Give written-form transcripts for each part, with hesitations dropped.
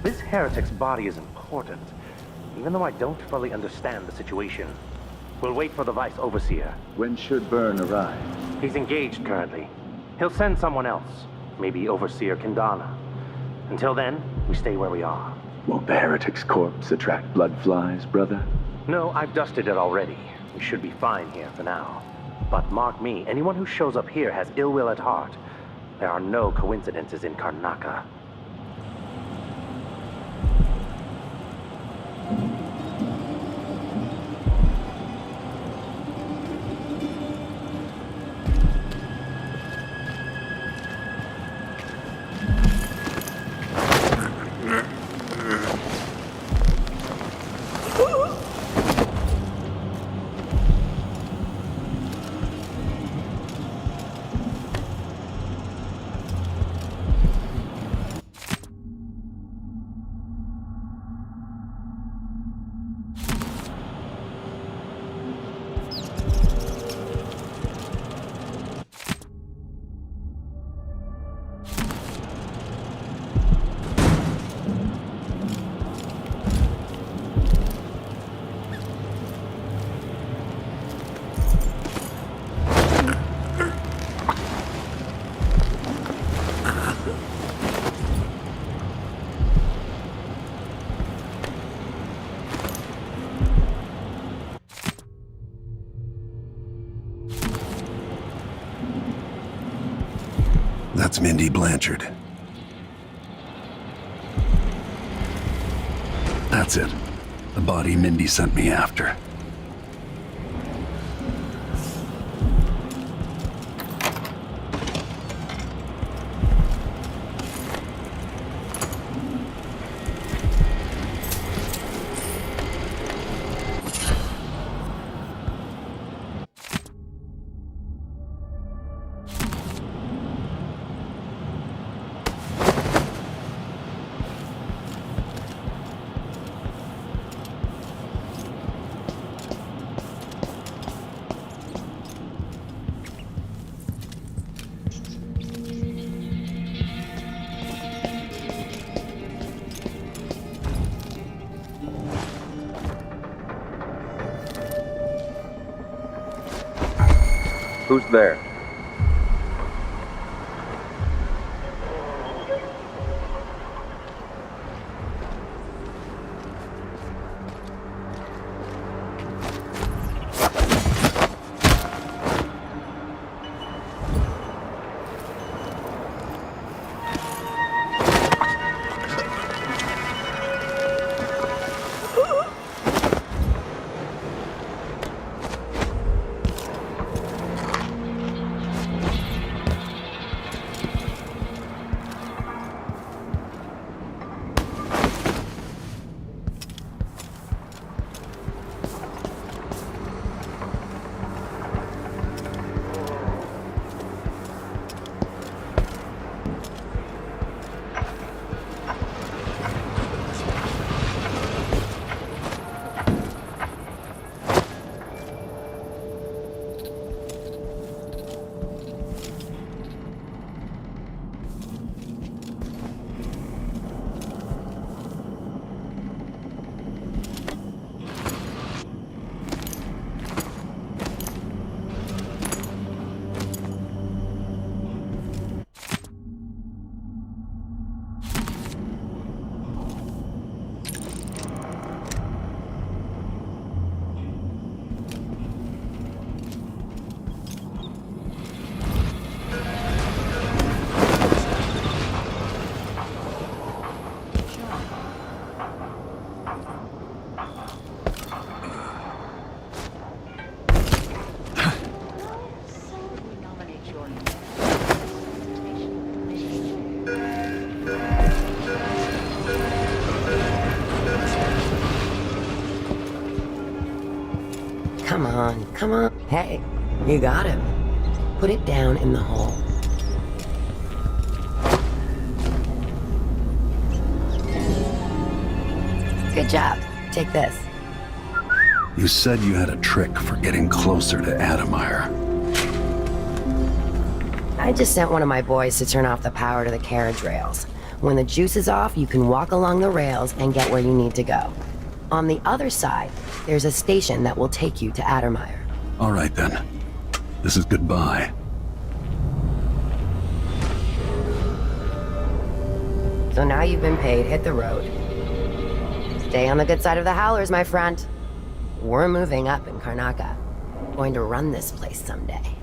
This heretic's body is important, even though I don't fully understand the situation. We'll wait for the Vice Overseer. When should Byrne arrive? He's engaged currently. He'll send someone else, maybe Overseer Kendana. Until then, we stay where we are. Won't the heretic's corpse attract blood flies, brother? No, I've dusted it already. We should be fine here for now. But mark me, anyone who shows up here has ill will at heart. There are no coincidences in Karnaca. That's Mindy Blanchard. That's it. The body Mindy sent me after. Who's there? Come on. Hey, you got him. Put it down in the hole. Good job. Take this. You said you had a trick for getting closer to Adamire. I just sent one of my boys to turn off the power to the carriage rails. When the juice is off, you can walk along the rails and get where you need to go. On the other side, there's a station that will take you to Adamire. All right then. This is goodbye. So now you've been paid, hit the road. Stay on the good side of the Howlers, my friend. We're moving up in Karnaca. Going to run this place someday.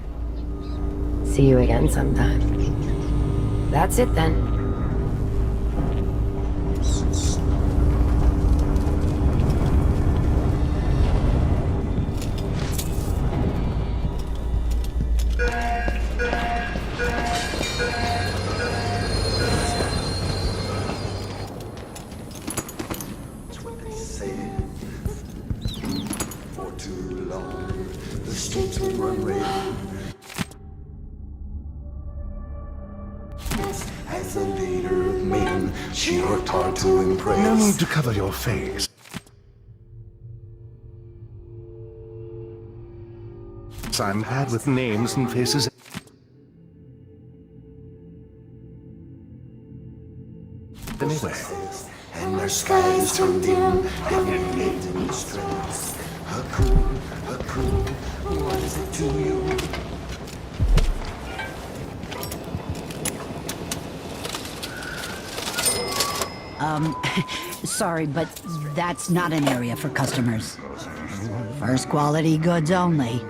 See you again sometime. That's it then. As a leader of men, she worked hard to impress. No need to cover your face. I'm bad with names and faces. Anyway. And their skies turned dim, and it made them stress. Hakun, what is it to you? Sorry, but that's not an area for customers. First quality goods only.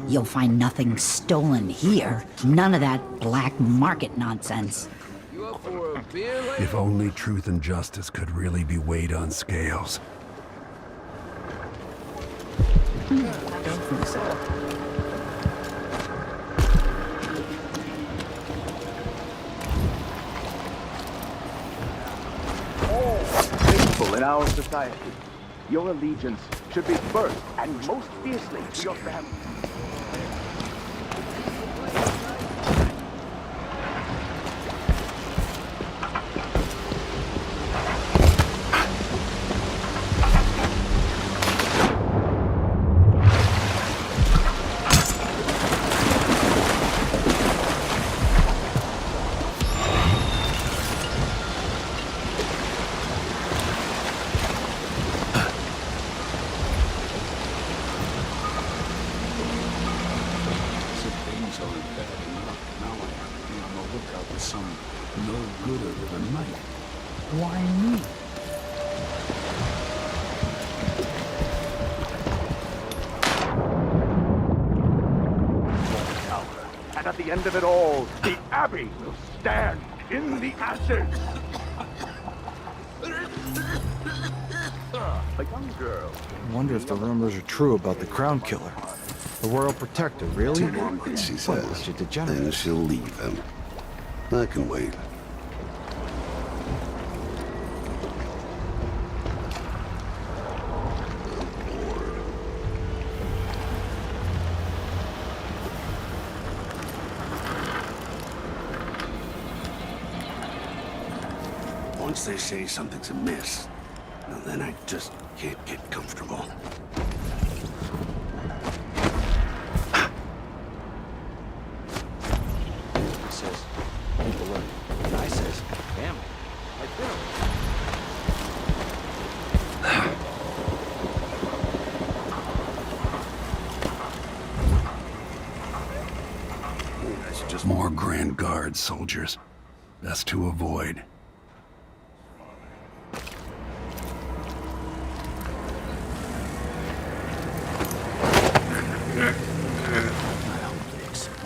You'll find nothing stolen here. None of that black market nonsense. If only truth and justice could really be weighed on scales. In our society, your allegiance should be first and most fiercely to your family. At the end of it all, the Abbey will stand in the ashes. A young girl. I wonder if the rumors are true about the Crown Killer. The Royal Protector, really? She What says. bunch of degenerates. Then she'll leave him. I can wait. Once they say something's amiss, well, then I just can't get comfortable. He says, people learn. And I says, family. Like them. More Grand Guard soldiers. Best to avoid.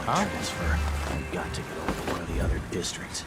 Transfer. I've got to get over to one of the other districts.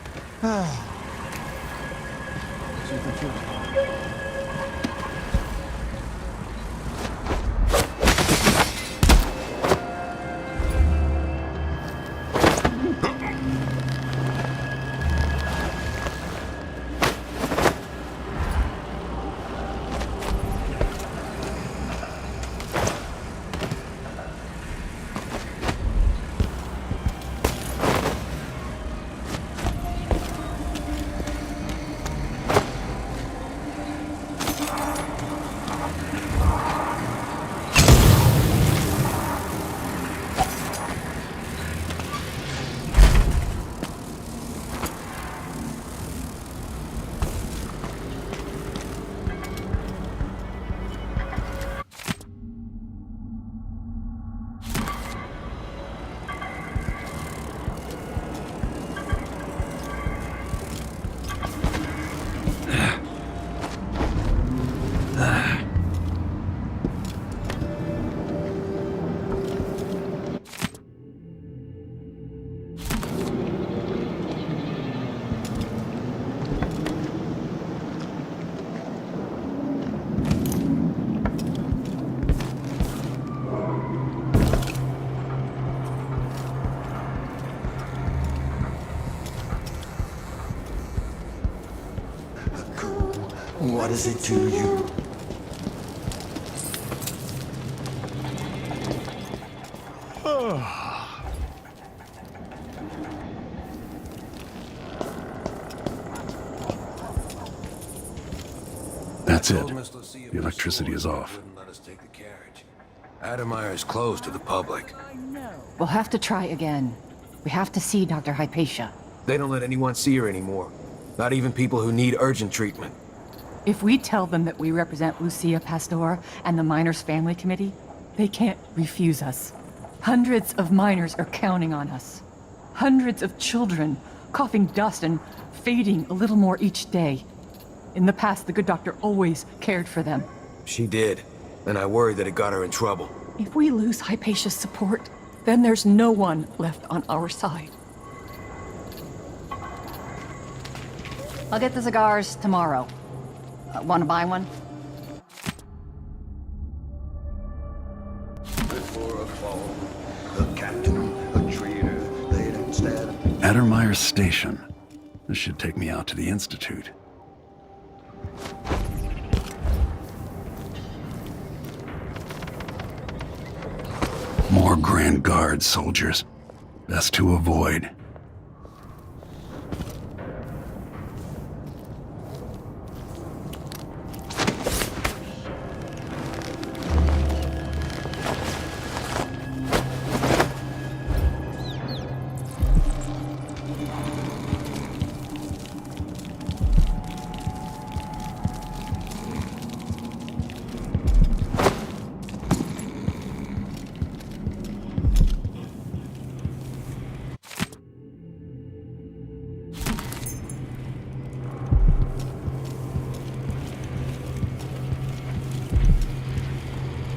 What is it to you? That's it. The electricity is off. Attano is closed to the public. We'll have to try again. We have to see Dr. Hypatia. They don't let anyone see her anymore. Not even people who need urgent treatment. If we tell them that we represent Lucia Pastor and the Miners' Family Committee, they can't refuse us. Hundreds of miners are counting on us. Hundreds of children, coughing dust and fading a little more each day. In the past, the good doctor always cared for them. She did, and I worry that it got her in trouble. If we lose Hypatia's support, then there's no one left on our side. I'll get the cigars tomorrow. Want to buy one? Before a fall, a captain, a traitor, they'd instead. Attermeyer's Station. This should take me out to the Institute. More Grand Guard soldiers. Best to avoid.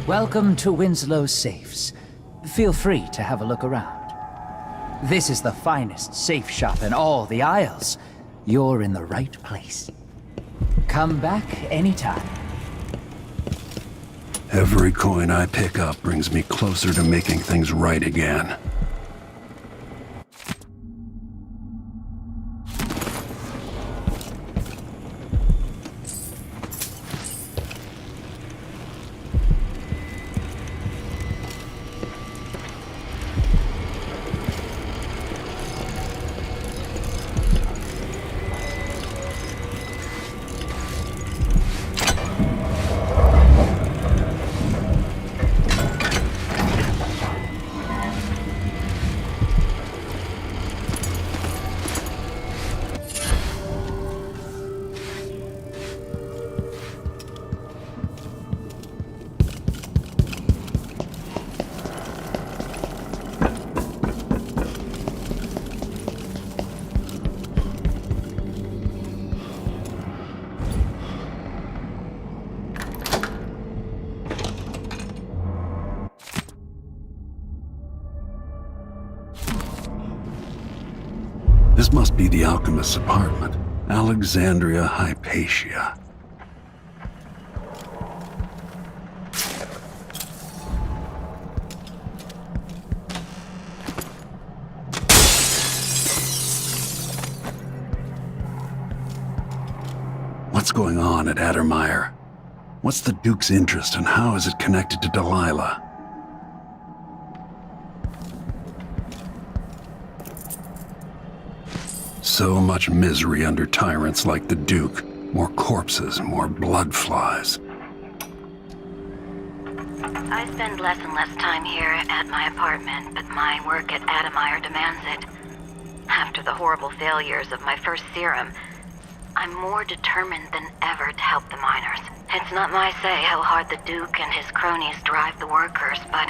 Welcome to Winslow's Safes. Feel free to have a look around. This is the finest safe shop in all the Isles. You're in the right place. Come back anytime. Every coin I pick up brings me closer to making things right again. This must be the alchemist's apartment. Alexandria Hypatia. What's going on at Attermeyer? What's the Duke's interest and how is it connected to Delilah? So much misery under tyrants like the Duke. More corpses, more blood flies. I spend less and less time here at my apartment, but my work at Attermeyer demands it. After the horrible failures of my first serum, I'm more determined than ever to help the miners. It's not my say how hard the Duke and his cronies drive the workers, but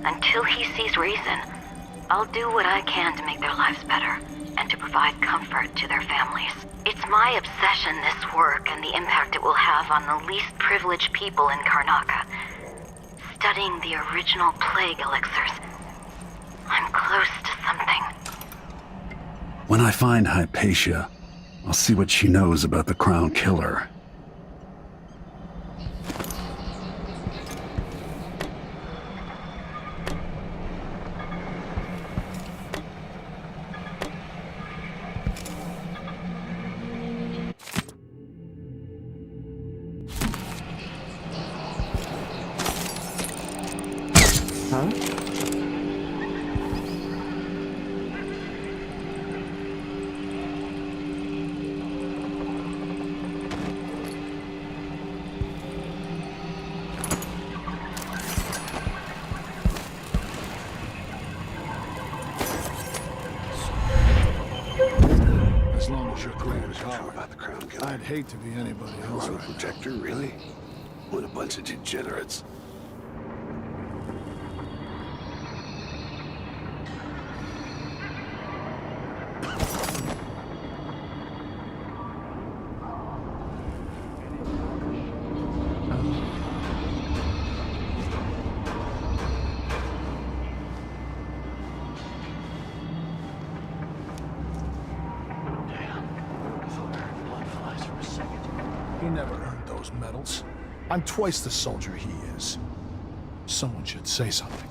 until he sees reason, I'll do what I can to make their lives better and to provide comfort to their families. It's my obsession, this work, and the impact it will have on the least privileged people in Karnaca. Studying the original plague elixirs. I'm close to something. When I find Hypatia, I'll see what she knows about the Crown Killer. Huh? As long as you're clear as True about the Crown Killer. I'd hate to be anybody else. Run a Protector, really? What a bunch of degenerates. He never earned those medals. I'm twice the soldier he is. Someone should say something.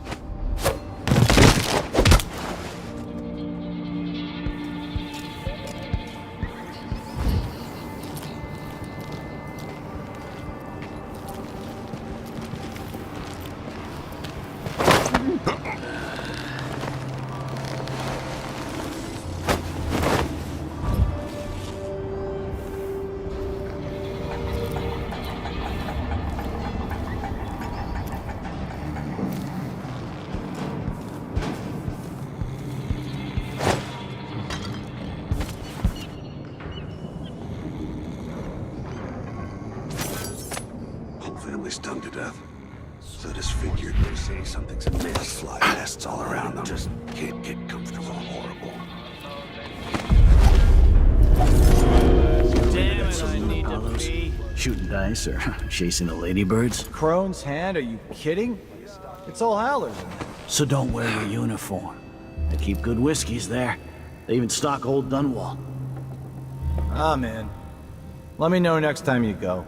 Stung to death. So disfigured, they say something's amiss. Fly nests all around them. Just can't get comfortable. Horrible. Damn it, I need to pee. Shooting dice or chasing the ladybirds? Crone's hand? Are you kidding? It's all howlers. So don't wear your uniform. They keep good whiskeys there. They even stock Old Dunwall. Ah, man. Let me know next time you go.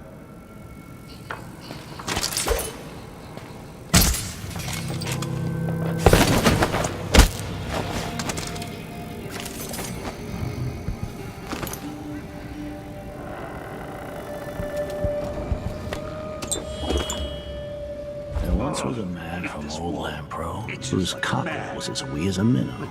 Was a man from Old Lampro whose cocker was as wee as a minnow.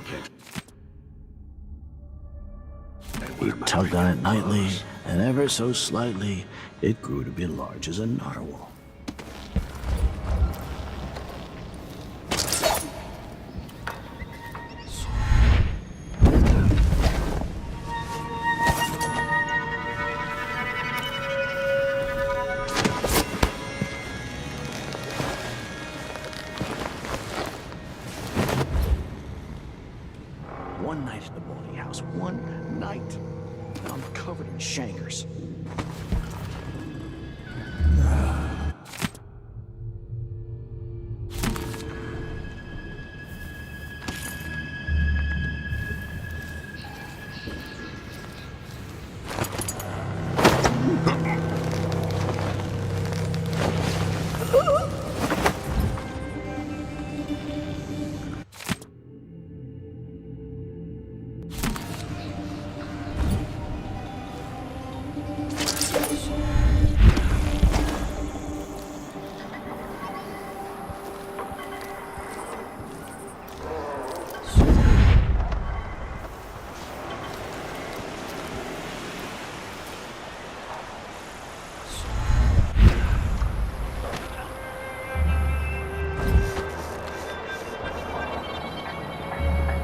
He tugged on it nightly, and ever so slightly, it grew to be large as a narwhal. One night at the boarding house. One night. I'm covered in shankers.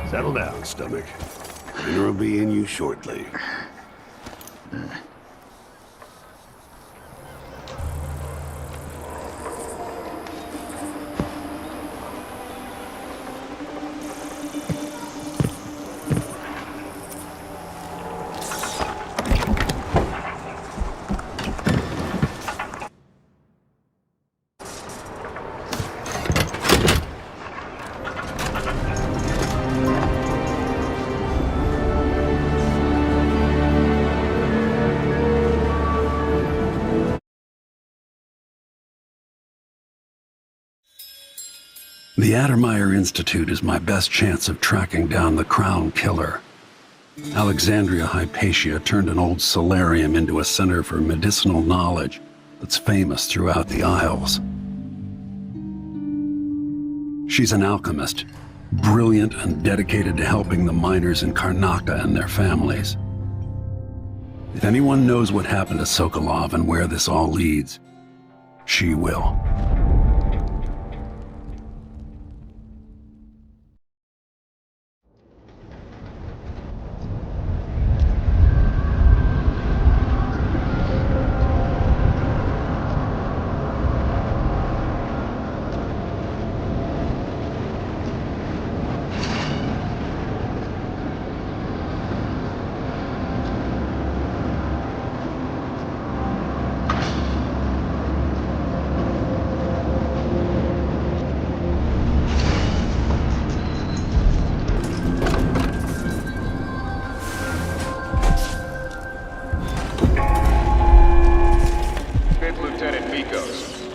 Settle down, stomach. Dinner will be in you shortly. The Addermeyer Institute is my best chance of tracking down the Crown Killer. Alexandria Hypatia turned an old solarium into a center for medicinal knowledge that's famous throughout the Isles. She's an alchemist, brilliant and dedicated to helping the miners in Karnaca and their families. If anyone knows what happened to Sokolov and where this all leads, she will.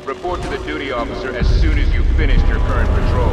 Report to the duty officer as soon as you've finished your current patrol.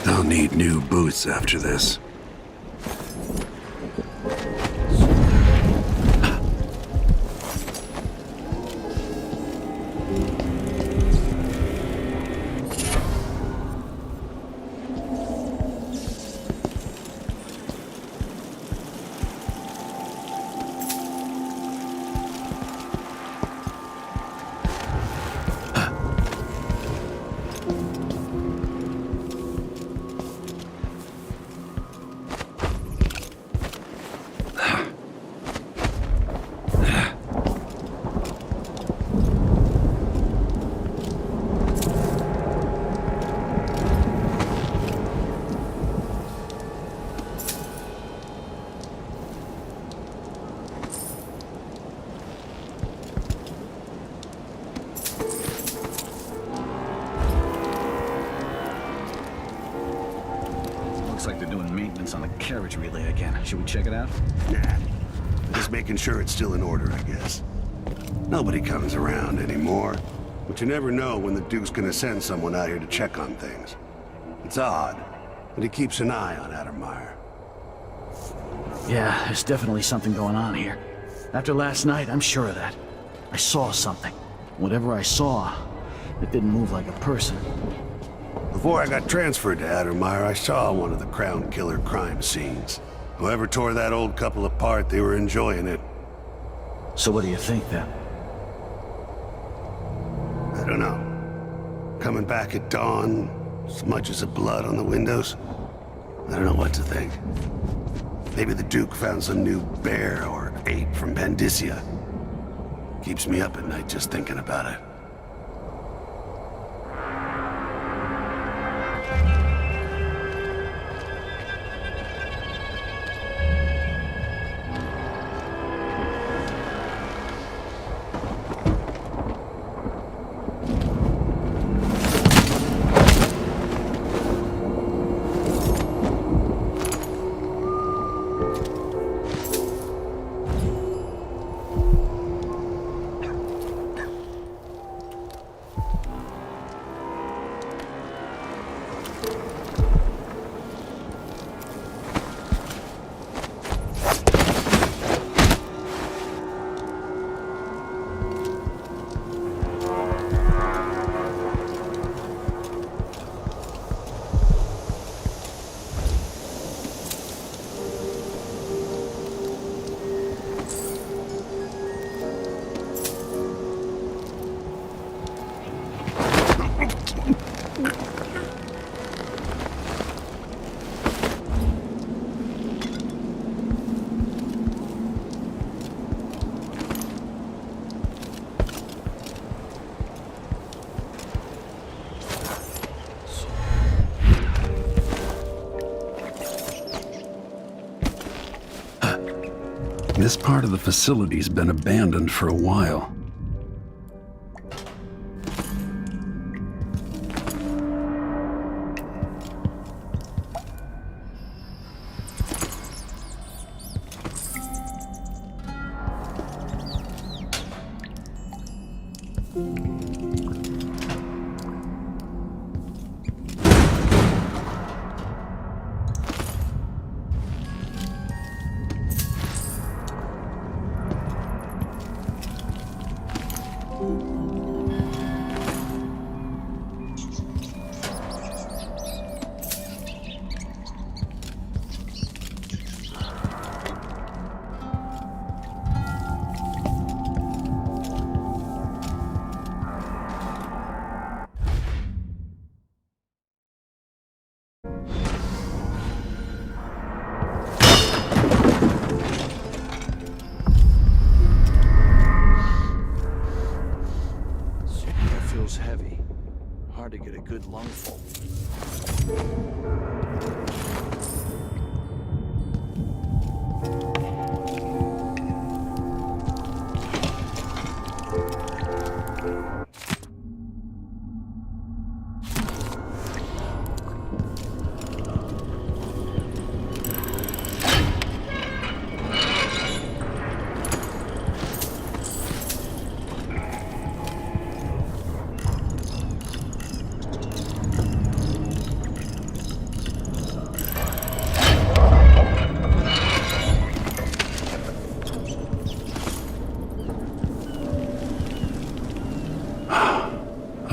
I'll need new boots after this. Looks like they're doing maintenance on the carriage relay again. Should we check it out? Nah. Just making sure it's still in order, I guess. Nobody comes around anymore. But you never know when the Duke's gonna send someone out here to check on things. It's odd, but he keeps an eye on Addermeyer. Yeah, there's definitely something going on here. After last night, I'm sure of that. I saw something. Whatever I saw, it didn't move like a person. Before I got transferred to Addermeyer, I saw one of the Crown Killer crime scenes. Whoever tore that old couple apart, they were enjoying it. So what do you think, then? I don't know. Coming back at dawn, smudges of blood on the windows. I don't know what to think. Maybe the Duke found some new bear or ape from Pandysia. Keeps me up at night just thinking about it. This part of the facility's been abandoned for a while. Heavy. Hard to get a good lungful.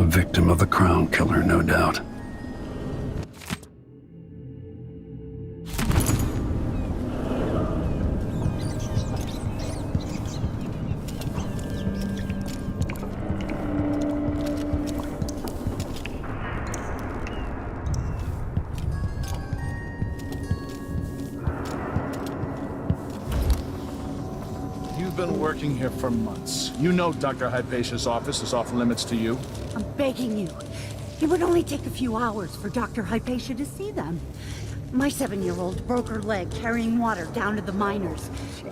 Victim of the Crown Killer, no doubt. You've been working here for months. You know Dr. Hypatia's office is off limits to you. I'm begging you. It would only take a few hours for Dr. Hypatia to see them. My 7-year-old broke her leg carrying water down to the miners.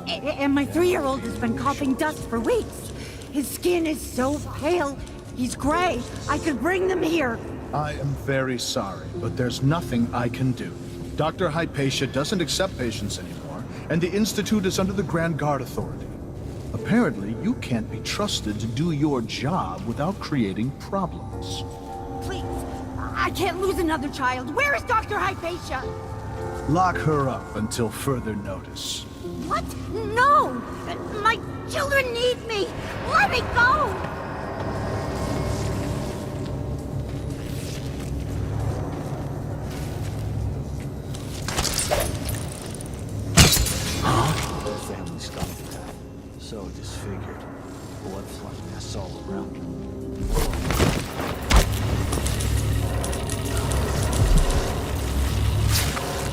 And my 3-year-old has been coughing dust for weeks. His skin is so pale. He's gray. I could bring them here. I am very sorry, but there's nothing I can do. Dr. Hypatia doesn't accept patients anymore, and the Institute is under the Grand Guard Authority. Apparently, you can't be trusted to do your job without creating problems. Please, I can't lose another child. Where is Dr. Hypatia? Lock her up until further notice. What? No! My children need me! Let me go! Family scuffed. So disfigured. Blood-flush mess all around.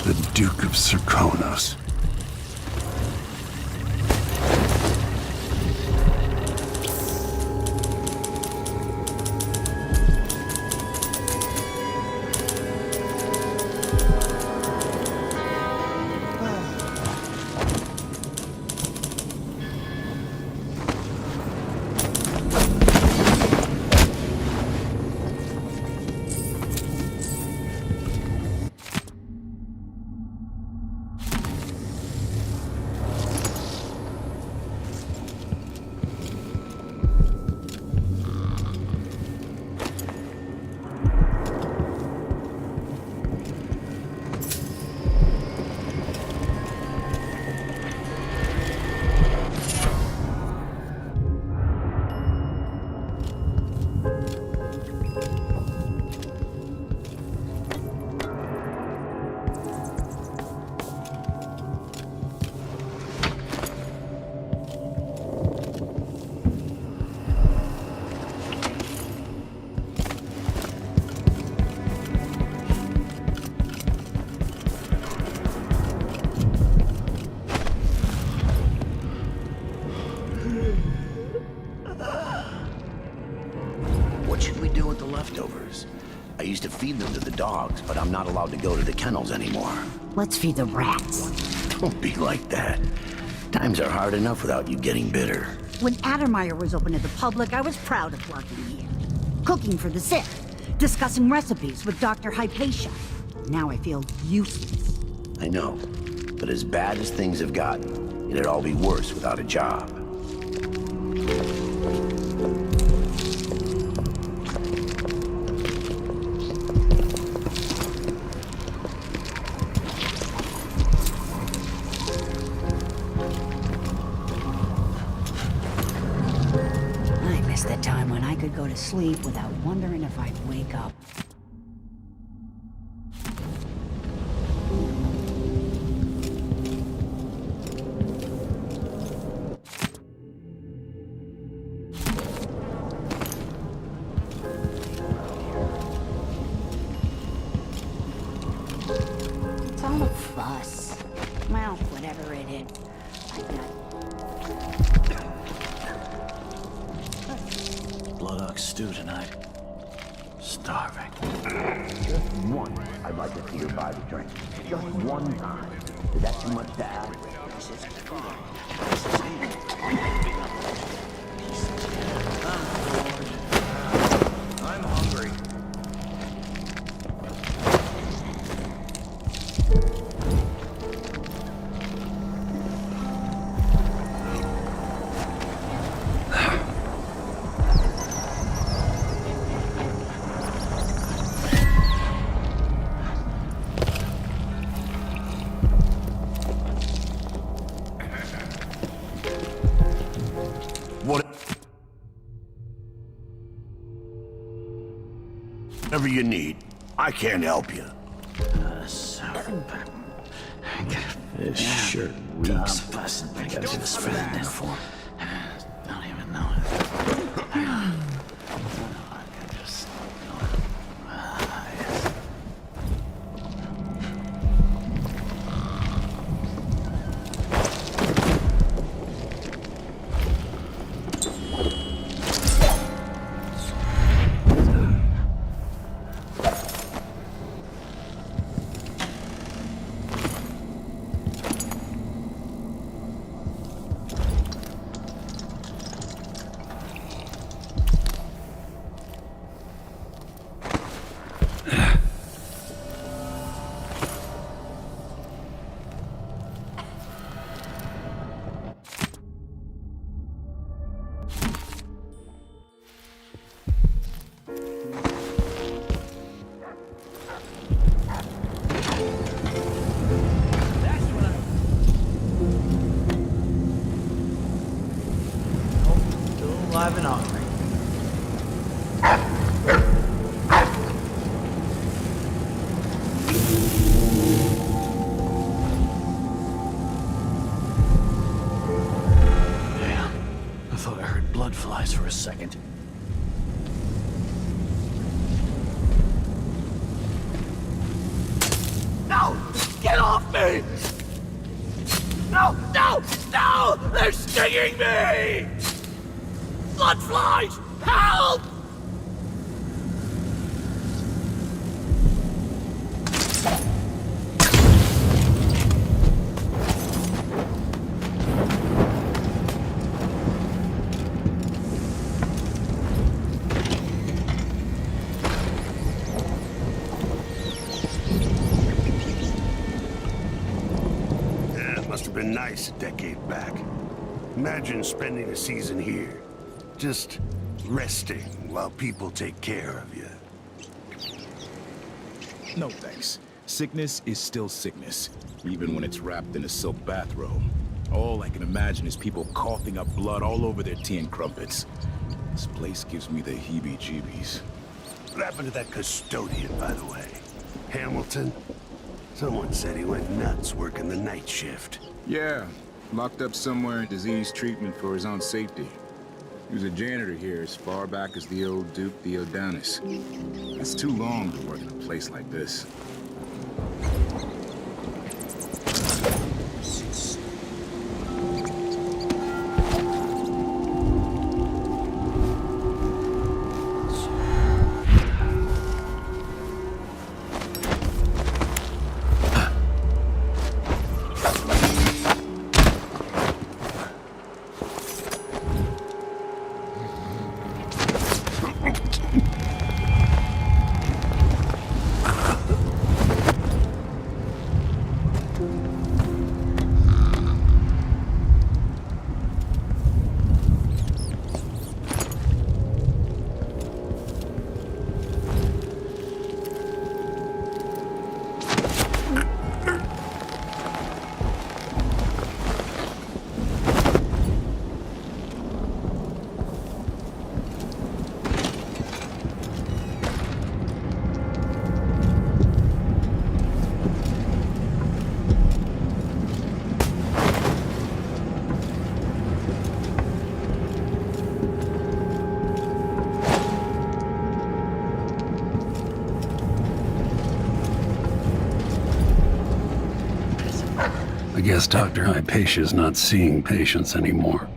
The Duke of Serkonos. I used to feed them to the dogs, but I'm not allowed to go to the kennels anymore. Let's feed the rats. Don't be like that. Times are hard enough without you getting bitter. When Addermeyer was open to the public, I was proud of working here. Cooking for the sick, discussing recipes with Dr. Hypatia. Now I feel useless. I know, but as bad as things have gotten, it'd all be worse without a job. I miss the time when I could go to sleep without wondering if I'd wake up. It's all a fuss. Well, whatever it is. I got Blood ox stew tonight. Starving. Just once, I'd like to see your body drink. Just one time. Is that too much to ask? I'm hungry. Whatever you need, I can't help you. This shirt reeks. I gotta do this for that for. Don't even know it. I can just. Alive and hungry. Damn. I thought I heard blood flies for a second. No! Get off me! No! No! No! They're stinging me! Blood flies! Help! Yeah, it must have been nice a decade back. Imagine spending a season here. Just resting while people take care of you. No thanks. Sickness is still sickness, even when it's wrapped in a silk bathrobe. All I can imagine is people coughing up blood all over their tea and crumpets. This place gives me the heebie-jeebies. What happened to that custodian, by the way? Hamilton? Someone said he went nuts working the night shift. Yeah, locked up somewhere in disease treatment for his own safety. He was a janitor here as far back as the old Duke Theodanis. That's too long to work in a place like this. I guess Dr. Hypatia's not seeing patients anymore.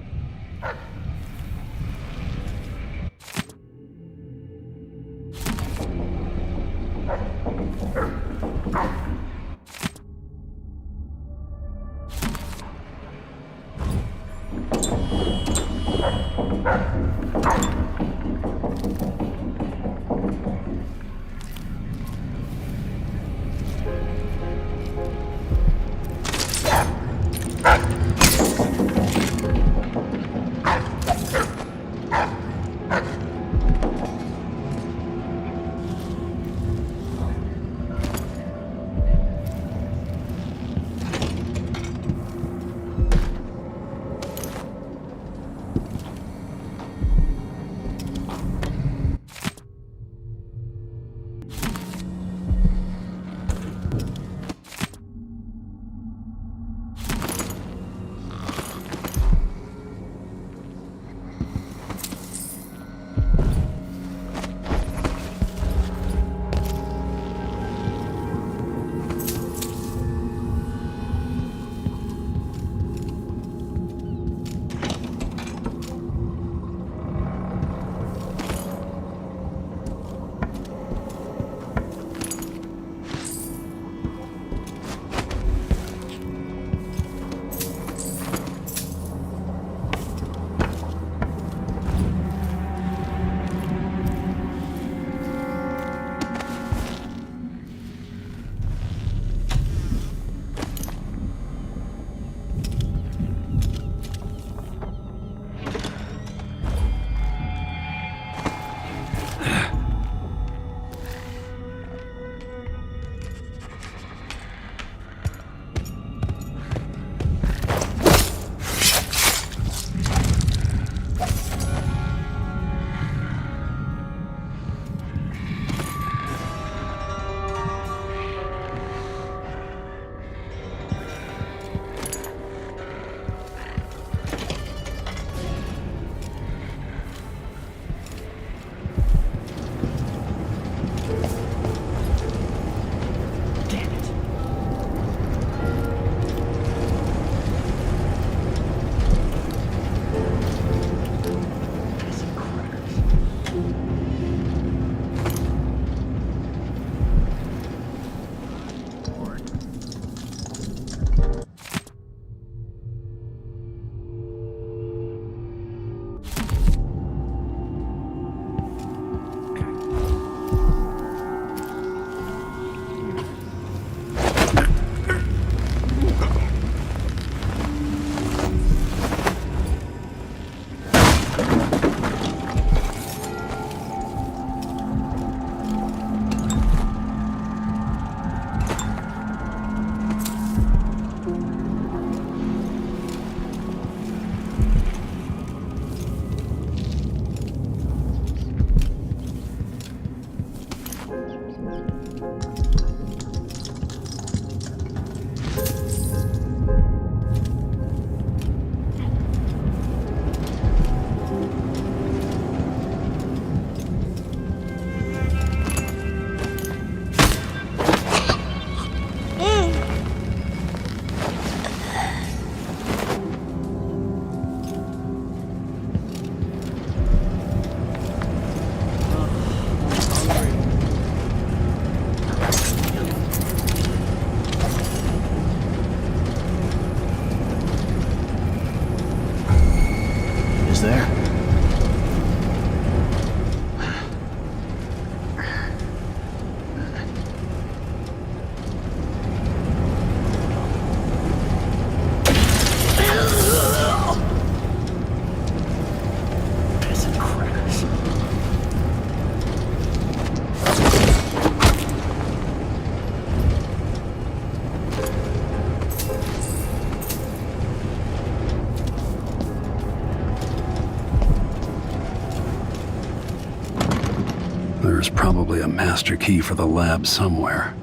There's probably a master key for the lab somewhere.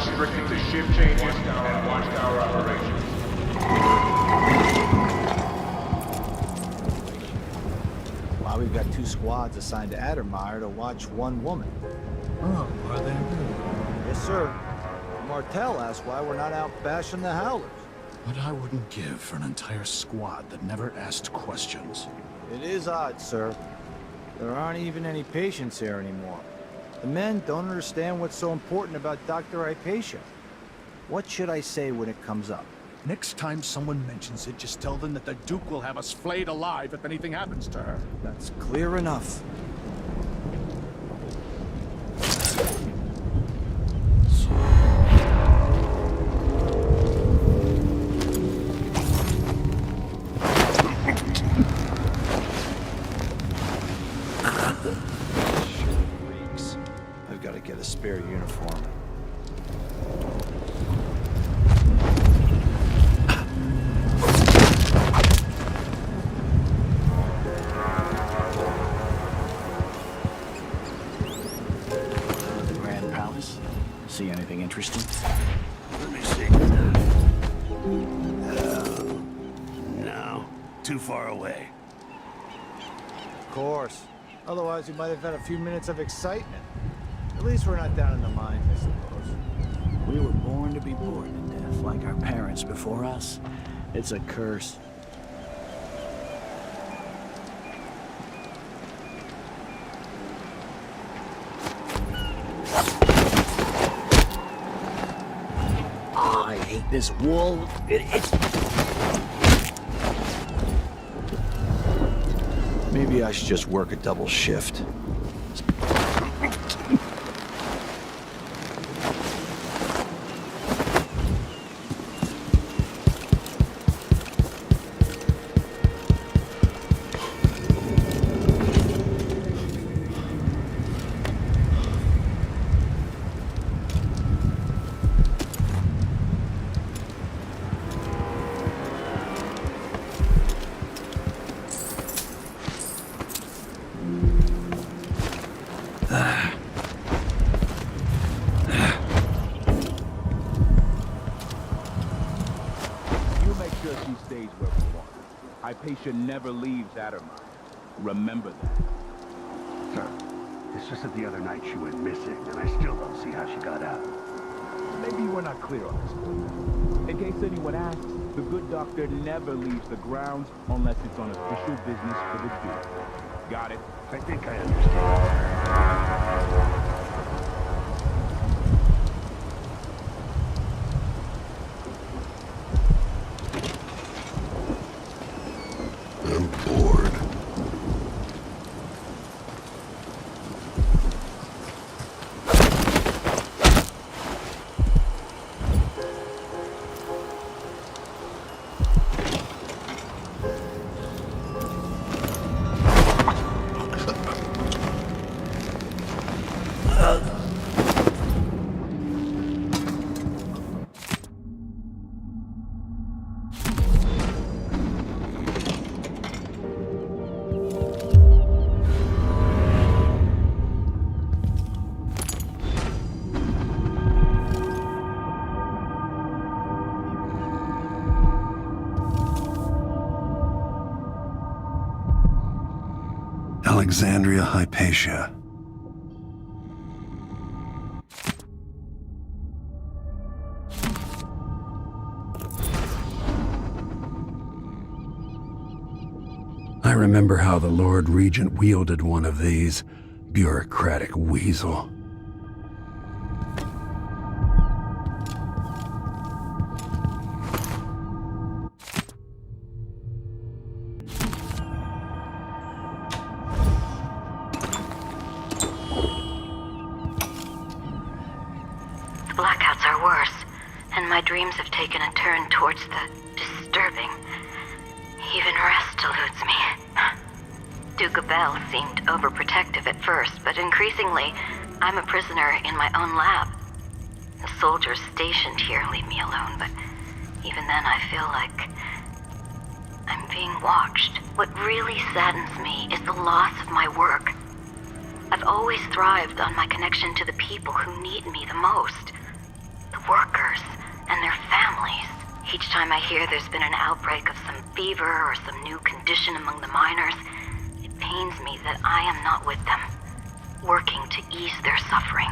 restricted to shift changes and watchtower operations. Wow, we've got 2 squads assigned to Addermeyer to watch 1 woman. Oh, are they really? Yes, sir. Martel asked why we're not out bashing the Howlers. What I wouldn't give for an entire squad that never asked questions. It is odd, sir. There aren't even any patients here anymore. The men don't understand what's so important about Dr. Hypatia. What should I say when it comes up? Next time someone mentions it, just tell them that the Duke will have us flayed alive if anything happens to her. That's clear enough. I've got to get a spare uniform. The Grand Palace? See anything interesting? Let me see. No. Too far away. Of course. Otherwise, we might have had a few minutes of excitement. At least we're not down in the mines, I suppose. We were born to be bored to death, like our parents before us. It's a curse. Oh, I hate this wool. It's... Maybe I should just work a double shift. Hypatia never leaves Addermeyer. Remember that. Sir, it's just that the other night she went missing, and I still don't see how she got out. Maybe you were not clear on this point. In case anyone asks, the good doctor never leaves the grounds unless it's on official business for the Duke. Got it? I think I understand. I'm bored. Alexandria Hypatia. I remember how the Lord Regent wielded one of these. Bureaucratic weasel. Blackouts are worse, and my dreams have taken a turn towards the disturbing. Even rest eludes me. Duke Bell seemed overprotective at first, but increasingly, I'm a prisoner in my own lab. The soldiers stationed here leave me alone, but even then I feel like I'm being watched. What really saddens me is the loss of my work. I've always thrived on my connection to the people who need me the most. The workers and their families. Each time I hear there's been an outbreak of some fever or some new condition among the miners, it pains me that I am not with them, working to ease their suffering.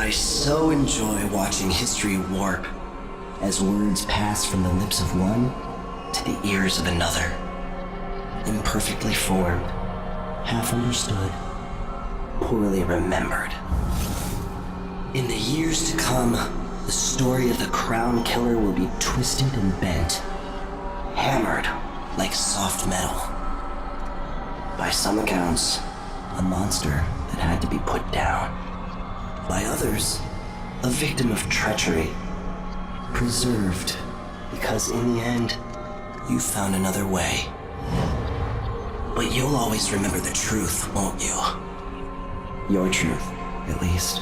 I so enjoy watching history warp as words pass from the lips of one to the ears of another. Imperfectly formed, half understood, poorly remembered. In the years to come, the story of the Crown Killer will be twisted and bent, hammered like soft metal. By some accounts, a monster that had to be put down. By others, a victim of treachery, preserved because in the end, you found another way. But you'll always remember the truth, won't you? Your truth, at least.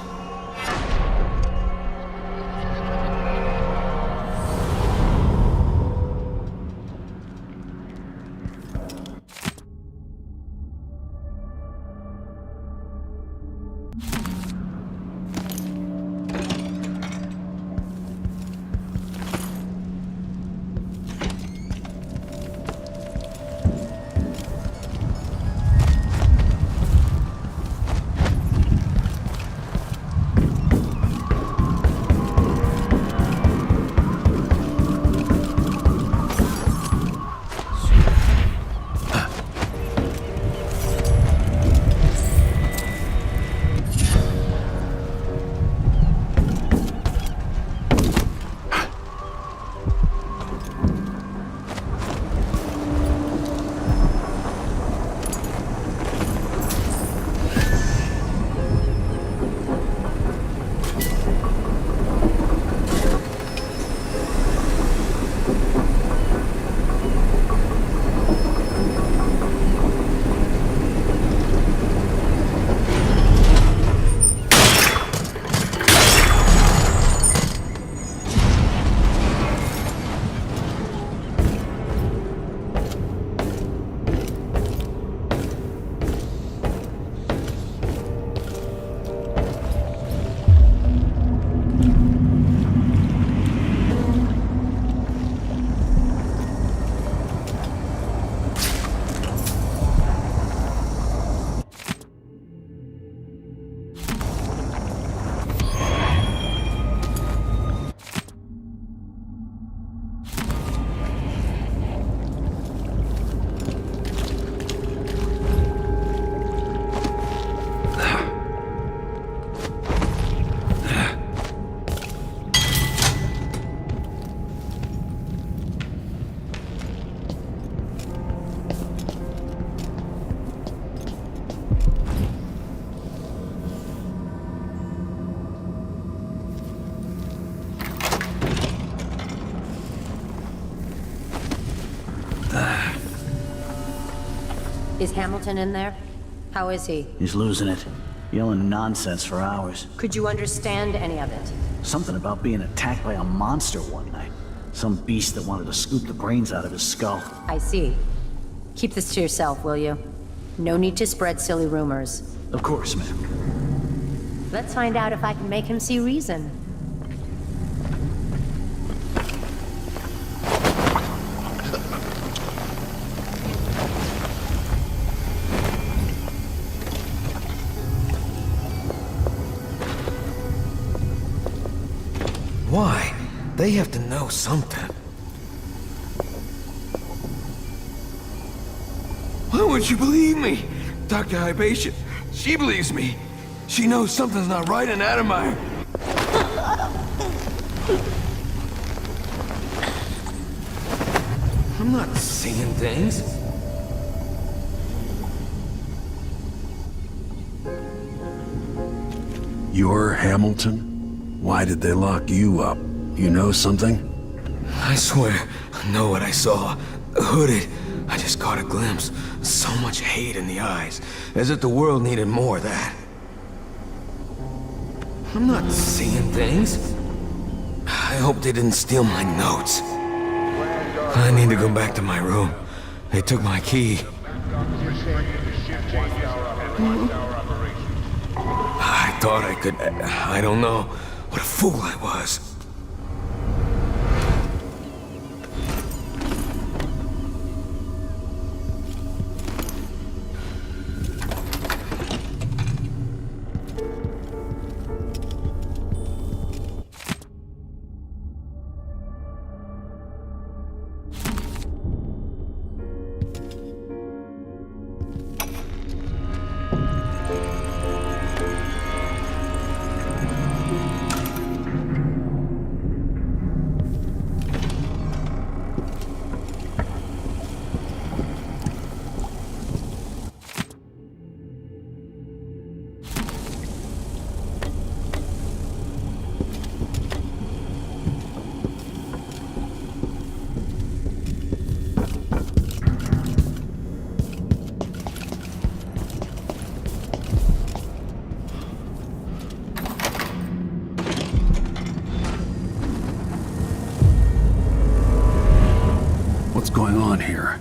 Is Hamilton in there? How is he? He's losing it. Yelling nonsense for hours. Could you understand any of it? Something about being attacked by a monster one night. Some beast that wanted to scoop the brains out of his skull. I see. Keep this to yourself, will you? No need to spread silly rumors. Of course, ma'am. Let's find out if I can make him see reason. Why? They have to know something. Why wouldn't you believe me? Dr. Hypatia, she believes me. She knows something's not right in Adamire. I'm not seeing things. You're Hamilton? Why did they lock you up? You know something? I swear, I know what I saw. Hooded. I just caught a glimpse. So much hate in the eyes. As if the world needed more of that. I'm not seeing things. I hope they didn't steal my notes. I need to go back to my room. They took my key. I thought I could... I don't know. What a fool I was. What's going on here?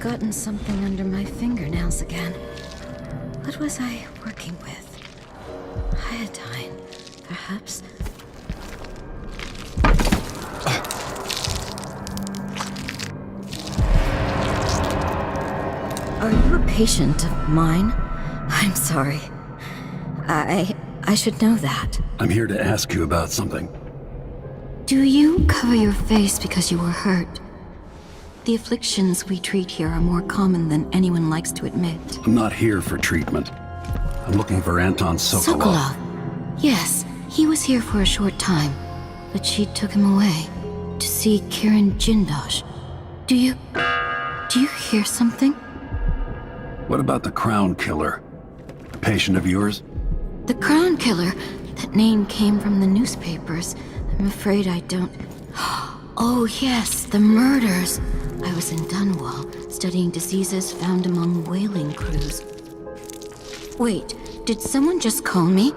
Gotten something under my fingernails again. What was I working with? Iodine, perhaps? Are you a patient of mine? I'm sorry. I should know that. I'm here to ask you about something. Do you cover your face because you were hurt? The afflictions we treat here are more common than anyone likes to admit. I'm not here for treatment. I'm looking for Anton Sokolov. Sokolov? Yes, he was here for a short time, but she took him away to see Kirin Jindosh. Do you hear something? What about the Crown Killer? A patient of yours? The Crown Killer? That name came from the newspapers. I'm afraid I don't... Oh yes, the murders! I was in Dunwall, studying diseases found among whaling crews. Wait, did someone just call me?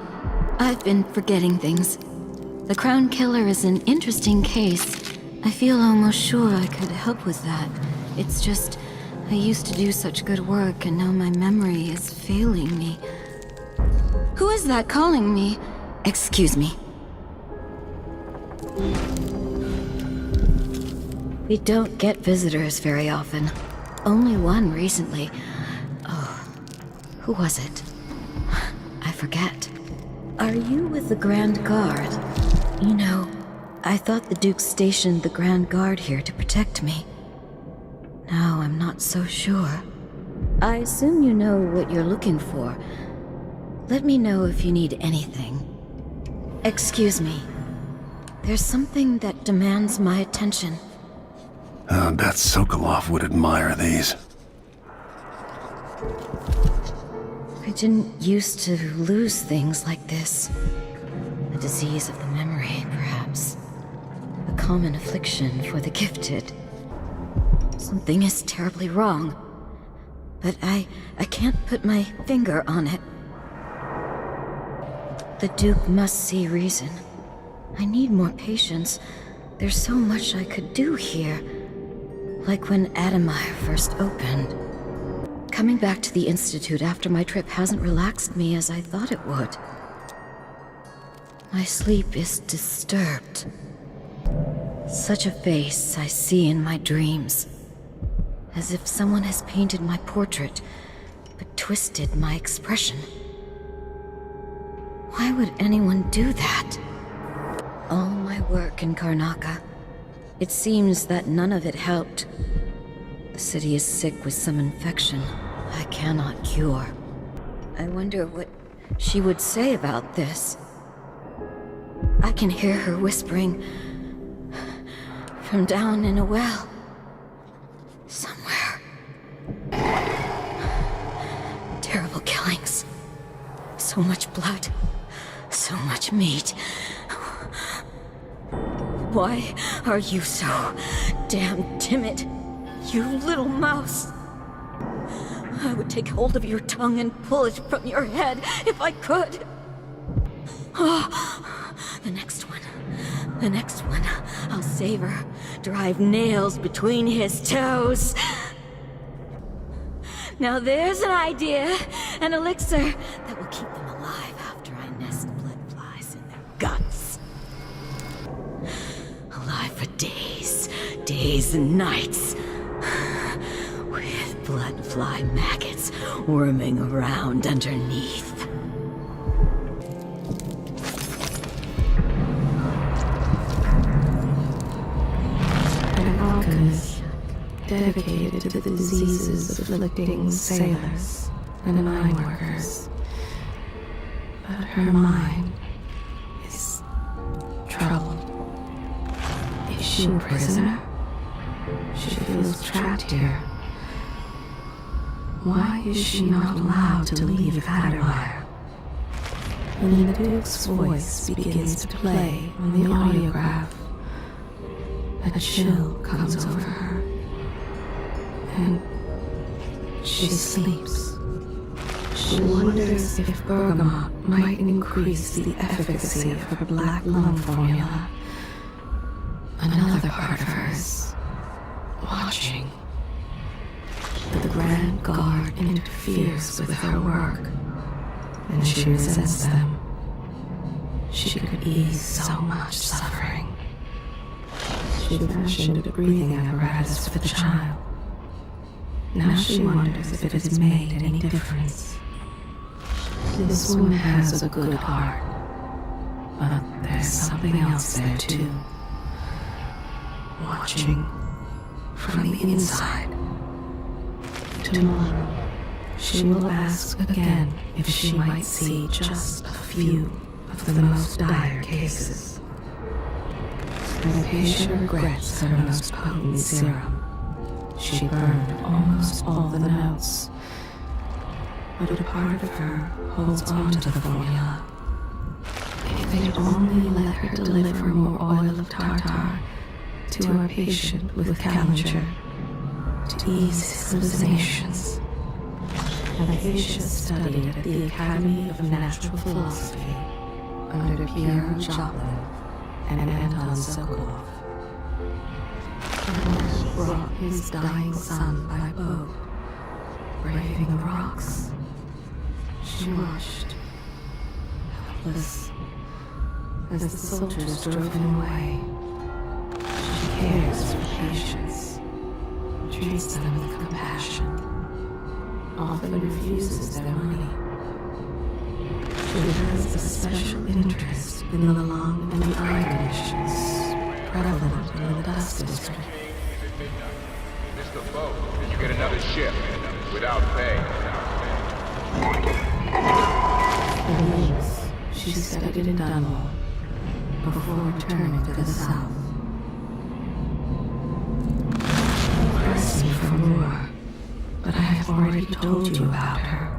I've been forgetting things. The Crown Killer is an interesting case. I feel almost sure I could help with that. It's just, I used to do such good work and now my memory is failing me. Who is that calling me? Excuse me. We don't get visitors very often. Only one recently. Oh, who was it? I forget. Are you with the Grand Guard? You know, I thought the Duke stationed the Grand Guard here to protect me. Now I'm not so sure. I assume you know what you're looking for. Let me know if you need anything. Excuse me. There's something that demands my attention. That Sokolov would admire these. I didn't used to lose things like this. A disease of the memory, perhaps. A common affliction for the gifted. Something is terribly wrong. But I can't put my finger on it. The Duke must see reason. I need more patience. There's so much I could do here. Like when Adamire first opened. Coming back to the Institute after my trip hasn't relaxed me as I thought it would. My sleep is disturbed. Such a face I see in my dreams. As if someone has painted my portrait, but twisted my expression. Why would anyone do that? All my work in Karnaca. It seems that none of it helped. The city is sick with some infection I cannot cure. I wonder what she would say about this. I can hear her whispering from down in a well. Somewhere. Terrible killings. So much blood. So much meat. Why are you so damn timid? You little mouse. I would take hold of your tongue and pull it from your head if I could. Oh, the next one. The next one. I'll save her. Drive nails between his toes. Now there's an idea. An elixir that will keep them alive after I nest blood flies in their guts. Alive for days. Days and nights. With blood fly maggots worming around underneath. An alchemist dedicated to the diseases afflicting sailors and mine workers. But her mind is troubled. Is she a prisoner? She feels trapped here. Why is she not allowed to leave Adamire? When the Duke's voice begins to play on the audiograph, a chill comes over her, and she sleeps. She wonders if bergamot might increase the efficacy of her black lung formula. Another part of her is watching. The Grand Guard interferes with her work, and she resents them. She could ease so much suffering. She fashioned a breathing apparatus for the child. Now she wonders if it has made any difference. This woman has a good heart, but there's something else there too. Watching from the inside. Tomorrow, she will ask again if she might see just a few of the most dire cases. The patient regrets her most potent serum. She burned almost all the notes, but a part of her holds on to the formula. It If they'd only let her deliver more oil of tartar to our patient with Callinger to ease his hallucinations. Hypatia studied at the Academy of Natural Philosophy under Pierre Joplin and Anton Sokolov. He brought his dying son by boat, braving the rocks. She watched, helpless, as the soldiers drove him away. She cares for patients, treats them with compassion, often refuses their money. She has a special interest in the lung and the eye conditions prevalent in the dust district. Mr. Boat, did you get another ship? Without pay. For weeks, she studied in Dunwall before returning to the south. Press me for more, but I have already told you about her.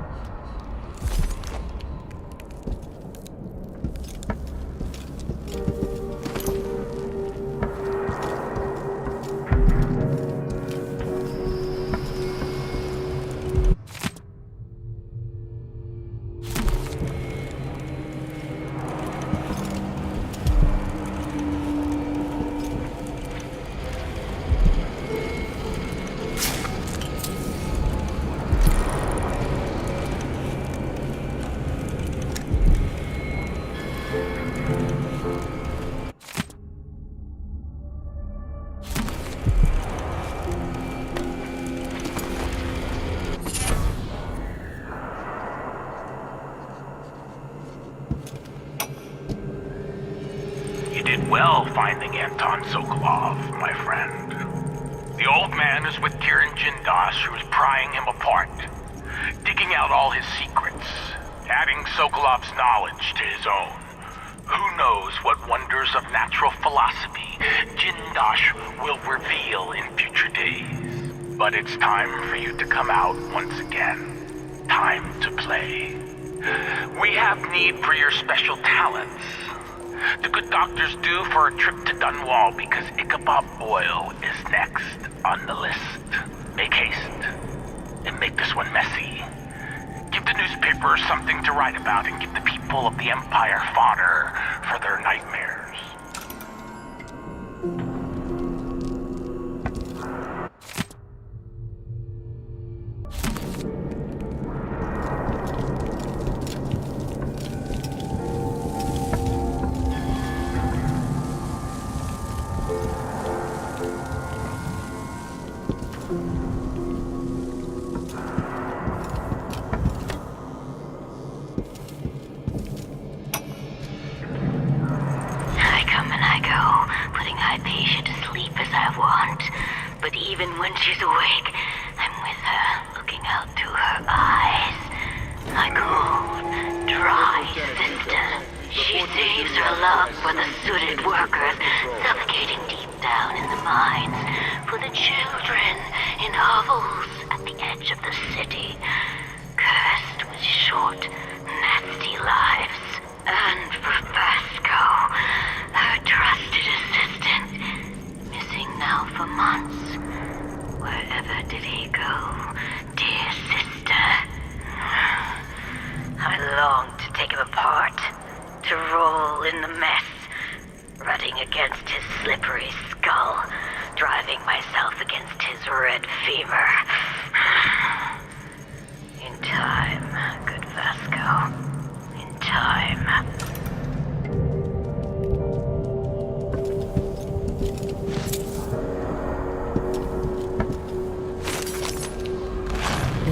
Well, finding Anton Sokolov, my friend. The old man is with Kiran Jindas, who is prying him apart, digging out all his secrets, adding Sokolov's knowledge to his own. Who knows what wonders of natural philosophy Jindas will reveal in future days. But it's time for you to come out once again. Time to play. We have need for your special talents. The good doctors do for a trip to Dunwall because Ichabod Boyle is next on the list. Make haste and make this one messy. Give the newspapers something to write about and give the people of the Empire fodder for their nightmares. She's awake. I'm with her, looking out through her eyes. My cold, dry sister. She saves her love for the sooted workers, suffocating deep down in the mines. For the children in hovels at the edge of the city, cursed with short, nasty lives. And for Vasco, her trusted assistant, missing now for months. Wherever did he go, dear sister? I long to take him apart, to roll in the mess, rutting against his slippery skull, driving myself against his red fever. In time, good Vasco. In time.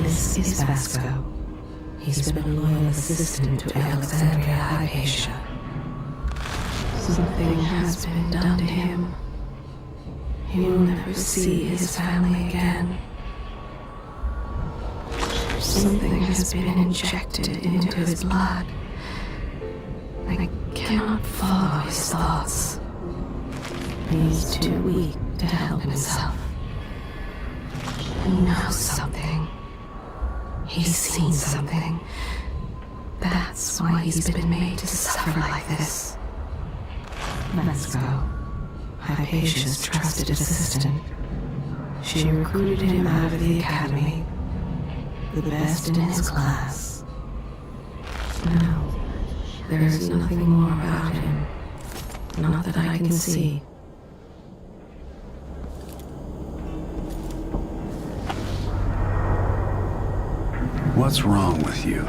This is Vasco. He's been a loyal assistant to Alexandria Hypatia. Something has been done to him. He will never see his family again. Something has been injected into his blood. I cannot follow his thoughts. He's too weak to help himself. He knows something. He's seen something. That's That's why he's been made to suffer like this. Let's go. Hypatia's trusted assistant. She recruited him out of the academy. The best in his class. No, there is nothing more about him. Not that I can see. What's wrong with you?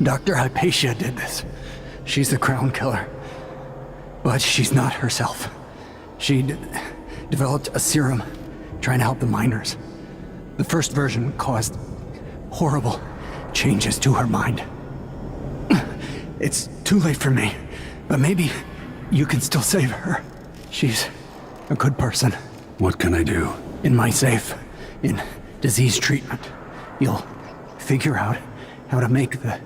Dr. Hypatia did this. She's the crown killer. But she's not herself. She developed a serum trying to help the miners. The first version caused horrible changes to her mind. It's too late for me, but maybe you can still save her. She's a good person. What can I do? In my safe, in disease treatment, you'll figure out how to make the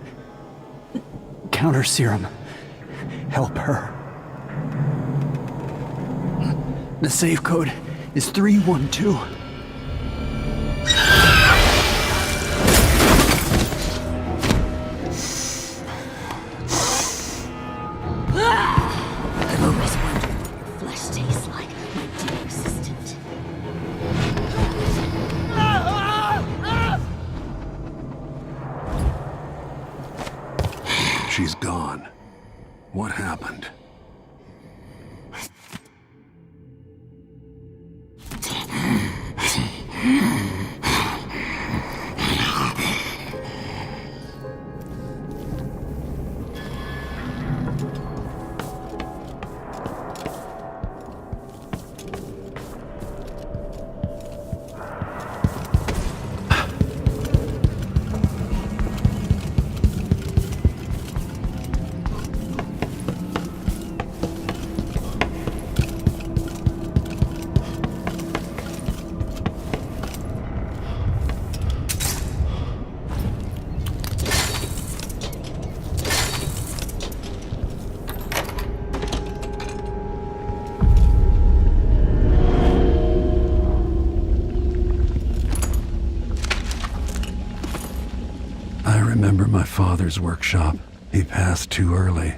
counter serum help her. The save code is 312. I've always wondered what your flesh tastes like, my dear assistant. She's gone. What happened? I remember my father's workshop. He passed too early.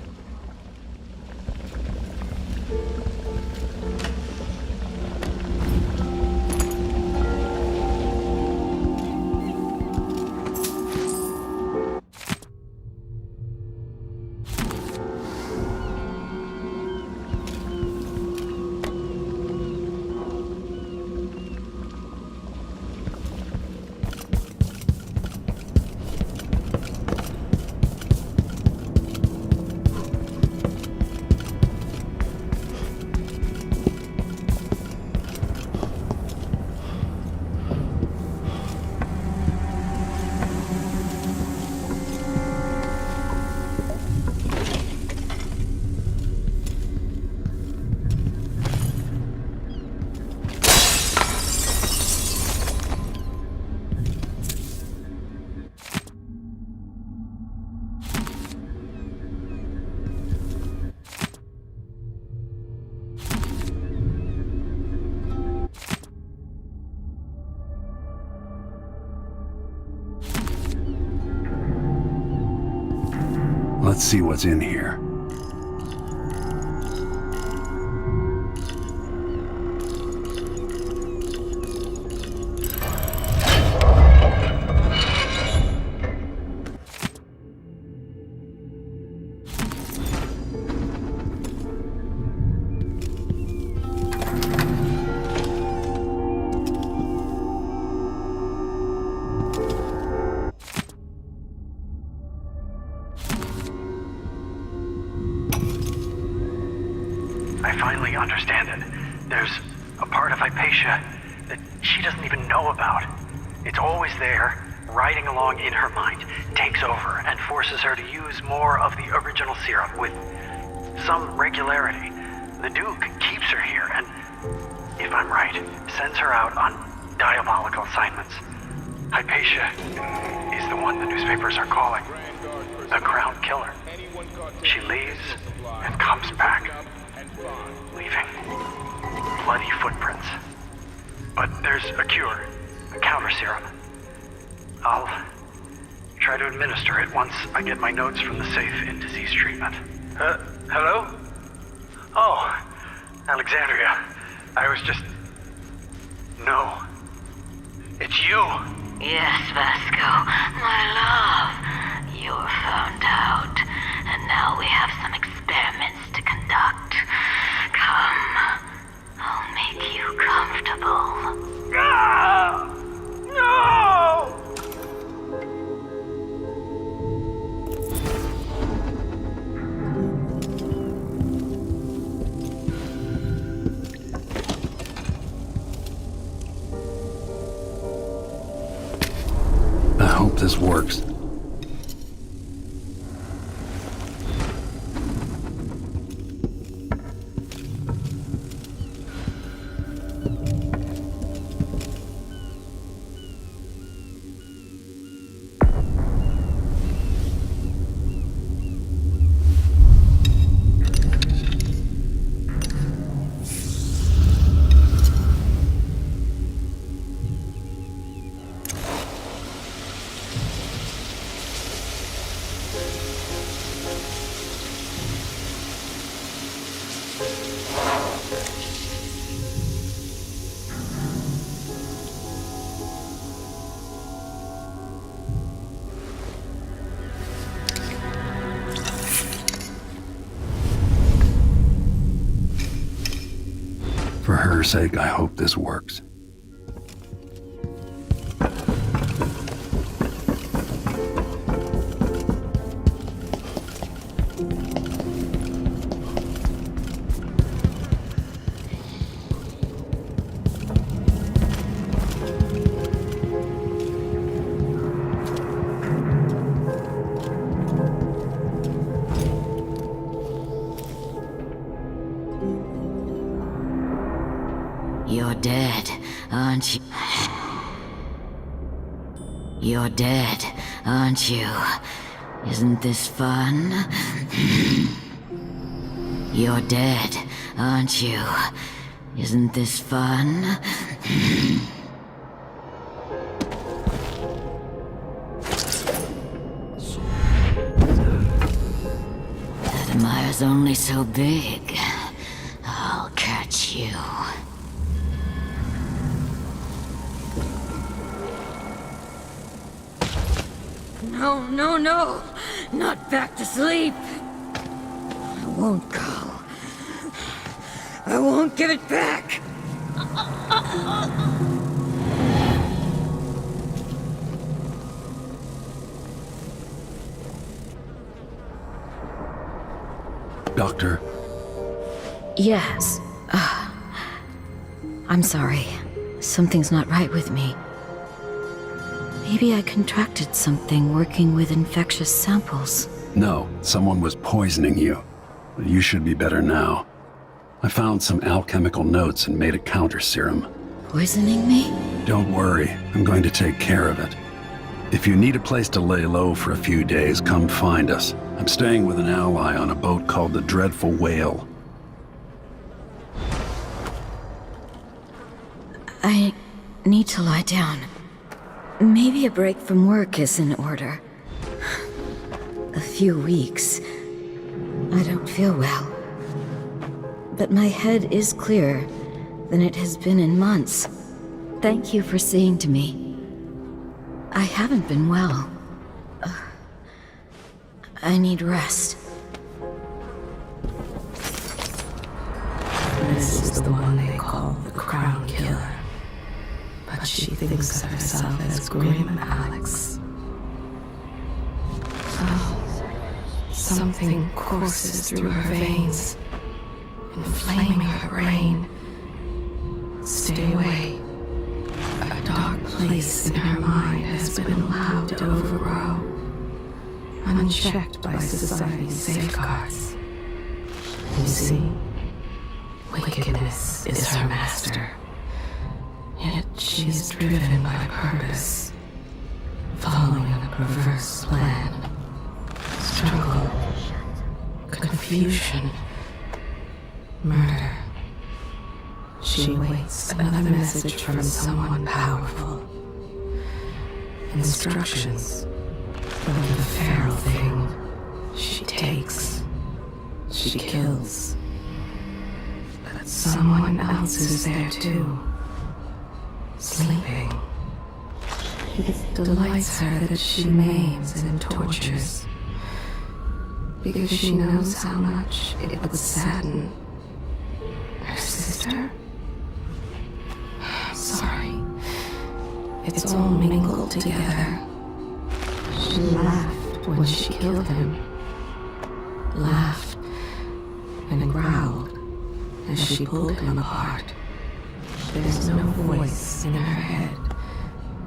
Let's see what's in here. I finally understand it. There's a part of Hypatia that she doesn't even know about. It's always there, riding along in her mind, takes over and forces her to use more of the original serum with some regularity. The Duke keeps her here and, if I'm right, sends her out on diabolical assignments. Hypatia is the one the newspapers are calling the Crown Killer. She leaves and comes back, leaving bloody footprints. But there's a cure, a counter serum. I'll try to administer it once I get my notes from the safe in disease treatment. Hello? Oh, Alexandria. I was just... No. It's you! Yes, Vasco, my love. You're found out, and now we have some experiments to conduct. Come, I'll make you comfortable. Ah! No! I hope this works. For her sake, I hope this works. You're dead, aren't you? You're dead, aren't you? Isn't this fun? You're dead, aren't you? Isn't this fun? That admire's only so big. I'll catch you. No, no, no! Not back to sleep! I won't go. I won't give it back! Doctor? Yes. I'm sorry. Something's not right with me. Maybe I contracted something working with infectious samples. No, someone was poisoning you. You should be better now. I found some alchemical notes and made a counter serum. Poisoning me? Don't worry, I'm going to take care of it. If you need a place to lay low for a few days, come find us. I'm staying with an ally on a boat called the Dreadful Whale. I need to lie down. Maybe a break from work is in order. A few weeks. I don't feel well. But my head is clearer than it has been in months. Thank you for seeing to me. I haven't been well. I need rest. This is the one they call the Crown Killer. But she thinks of herself as Grim Alex. Oh, something courses through her veins, inflaming her brain. Stay away. A dark place in her mind has been allowed to overgrow, unchecked by society's safeguards. You see, wickedness is her master. Yet she is driven by purpose, following a perverse plan. Struggle, confusion, murder. She waits another message from someone powerful. Instructions, For the feral thing, she takes, she kills. But someone else is there too, sleeping. It delights her that she maims and tortures, because she knows how much it would sadden her sister. Sorry, it's all mingled together. She laughed when she killed him. Laughed and growled as she pulled him apart. There's no voice in her head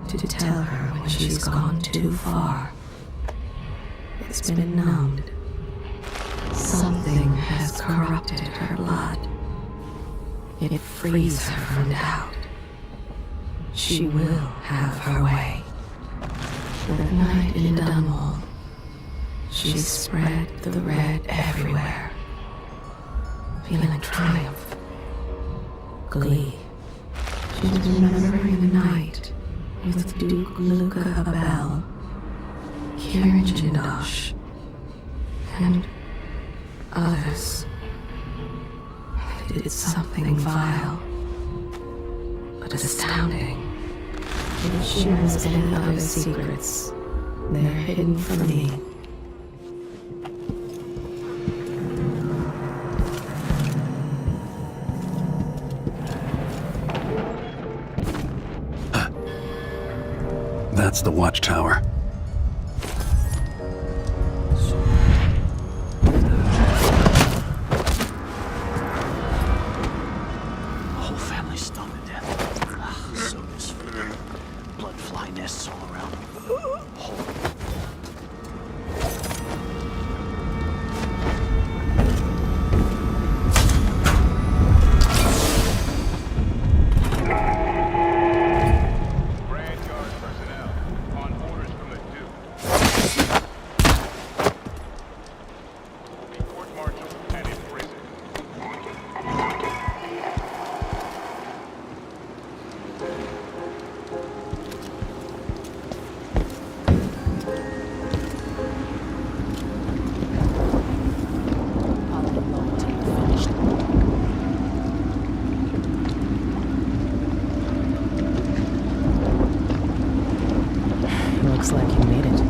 to tell her when she's gone too far. It's been numbed. Something has corrupted her blood. It frees her from doubt. She will have her way. That night in Dunwall, she spread the red everywhere, feeling triumph, glee. She was remembering the night with Duke Luca Abel, Kieran Jindosh, and others. They did something vile, but astounding. It shares any other secrets. They're hidden from me. That's the watchtower. Whole family stoned to death. Ugh, so disfigured. Blood fly nests all around. Looks like you made it.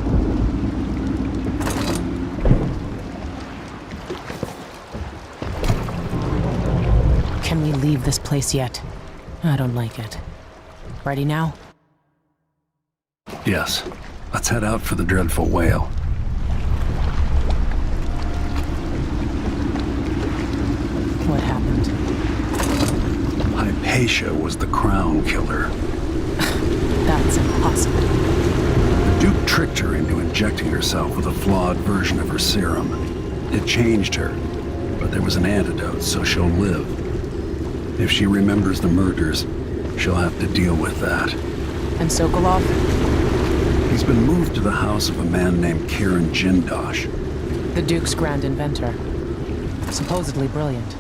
Can we leave this place yet? I don't like it. Ready now? Yes. Let's head out for the dreadful whale. What happened? Hypatia was the crown killer. That's impossible. The Duke tricked her into injecting herself with a flawed version of her serum. It changed her, but there was an antidote, so she'll live. If she remembers the murders, she'll have to deal with that. And Sokolov? He's been moved to the house of a man named Kieran Jindosh. The Duke's grand inventor. Supposedly brilliant.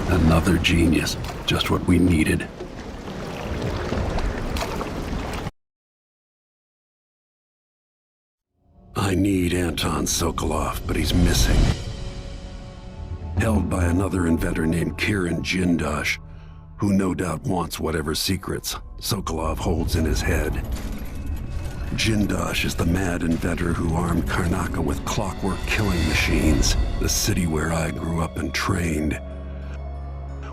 Another genius. Just what we needed. I need Anton Sokolov, but he's missing. Held by another inventor named Kieran Jindosh, who no doubt wants whatever secrets Sokolov holds in his head. Jindosh is the mad inventor who armed Karnaca with clockwork killing machines, the city where I grew up and trained,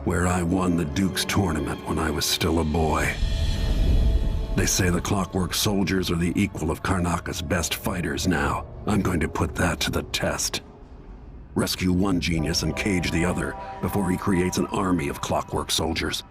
where I won the Duke's tournament when I was still a boy. They say the clockwork soldiers are the equal of Karnaca's best fighters now. I'm going to put that to the test. Rescue one genius and cage the other before he creates an army of clockwork soldiers.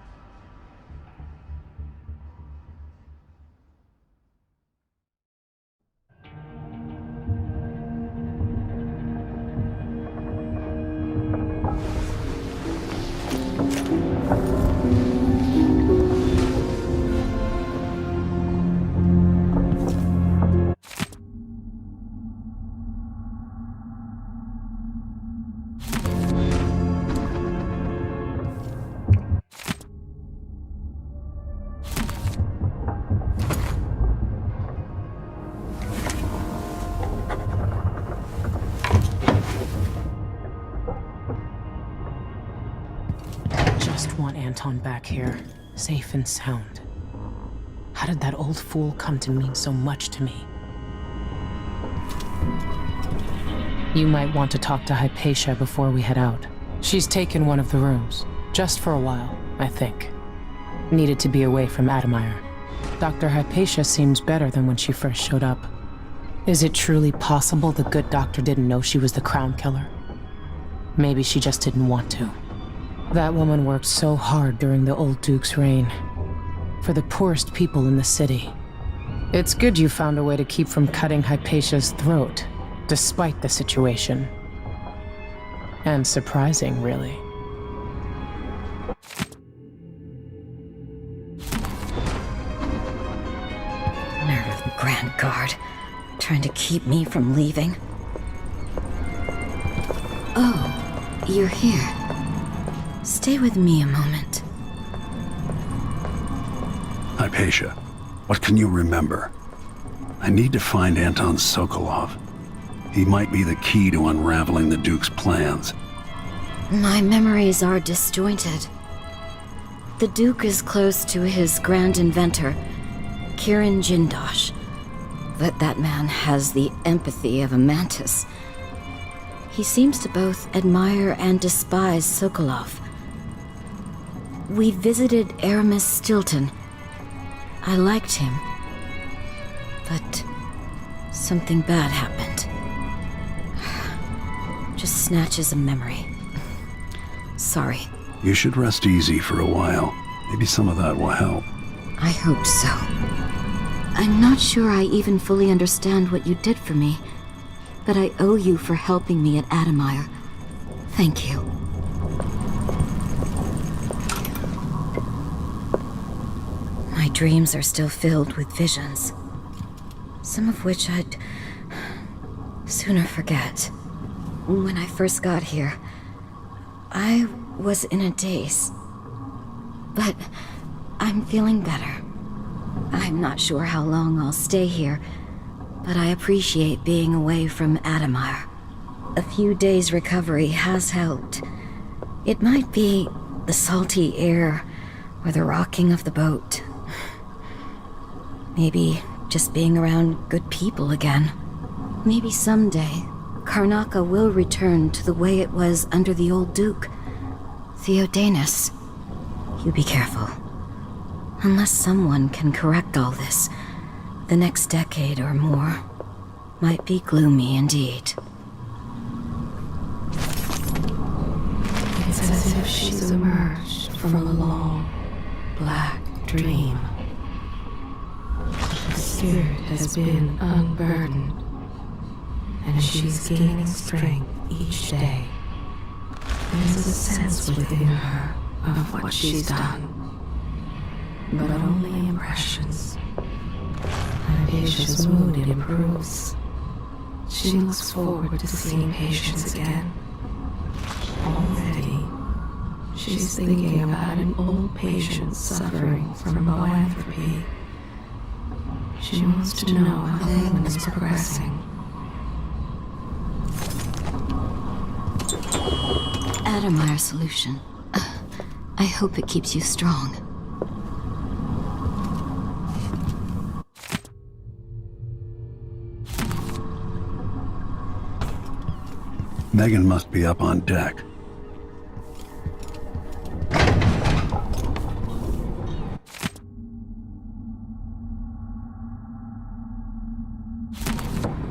Anton back here, safe and sound. How did that old fool come to mean so much to me? You might want to talk to Hypatia before we head out. She's taken one of the rooms, just for a while, I think. Needed to be away from Admire. Dr. Hypatia seems better than when she first showed up. Is it truly possible the good doctor didn't know she was the Crown Killer? Maybe she just didn't want to. That woman worked so hard during the old Duke's reign. For the poorest people in the city. It's good you found a way to keep from cutting Hypatia's throat, despite the situation. And surprising, really. Nerve of the Grand Guard, trying to keep me from leaving. Oh, you're here. Stay with me a moment. Hypatia, what can you remember? I need to find Anton Sokolov. He might be the key to unraveling the Duke's plans. My memories are disjointed. The Duke is close to his grand inventor, Kirin Jindosh. But that man has the empathy of a mantis. He seems to both admire and despise Sokolov. We visited Aramis Stilton. I liked him. But something bad happened. Just snatches of memory. Sorry. You should rest easy for a while. Maybe some of that will help. I hope so. I'm not sure I even fully understand what you did for me, but I owe you for helping me at Admire. Thank you. My dreams are still filled with visions, some of which I'd sooner forget. When I first got here, I was in a daze, but I'm feeling better. I'm not sure how long I'll stay here, but I appreciate being away from Admire. A few days' recovery has helped. It might be the salty air or the rocking of the boat. Maybe just being around good people again. Maybe someday, Karnaca will return to the way it was under the old Duke. Theodanis. You be careful. Unless someone can correct all this, the next decade or more might be gloomy indeed. It's as if she's emerged from a long, black dream. The spirit has been unburdened, and she's gaining strength each day. There's a sense within her of what she's done, but only impressions. Hypatia's mood improves. She looks forward to seeing patients again. Already, she's thinking about an old patient suffering from boanthropy. She wants to know how the woman is progressing. Admire solution. I hope it keeps you strong. Megan must be up on deck.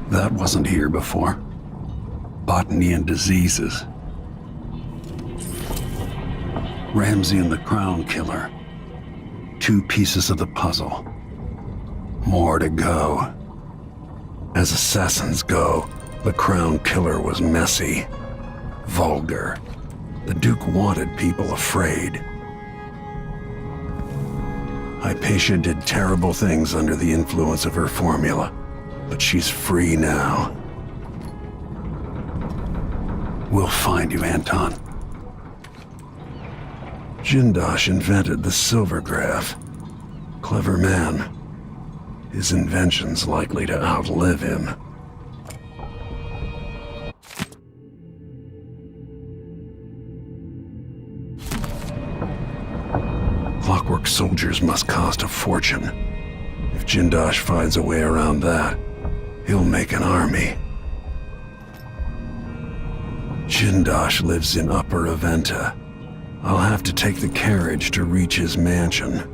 That wasn't here before. Botany and diseases. Ramsey and the Crown Killer. 2 pieces of the puzzle. More to go. As assassins go, the Crown Killer was messy, vulgar. The Duke wanted people afraid. Hypatia did terrible things under the influence of her formula, but she's free now. We'll find you, Anton. Jindosh invented the Silvergraph. Clever man. His invention's likely to outlive him. soldiers must cost a fortune. If Jindosh finds a way around that, he'll make an army. Jindosh lives in Upper Aventa. I'll have to take the carriage to reach his mansion.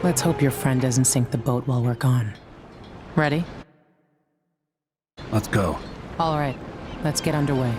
Let's hope your friend doesn't sink the boat while we're gone. Ready? Let's go. All right, let's get underway.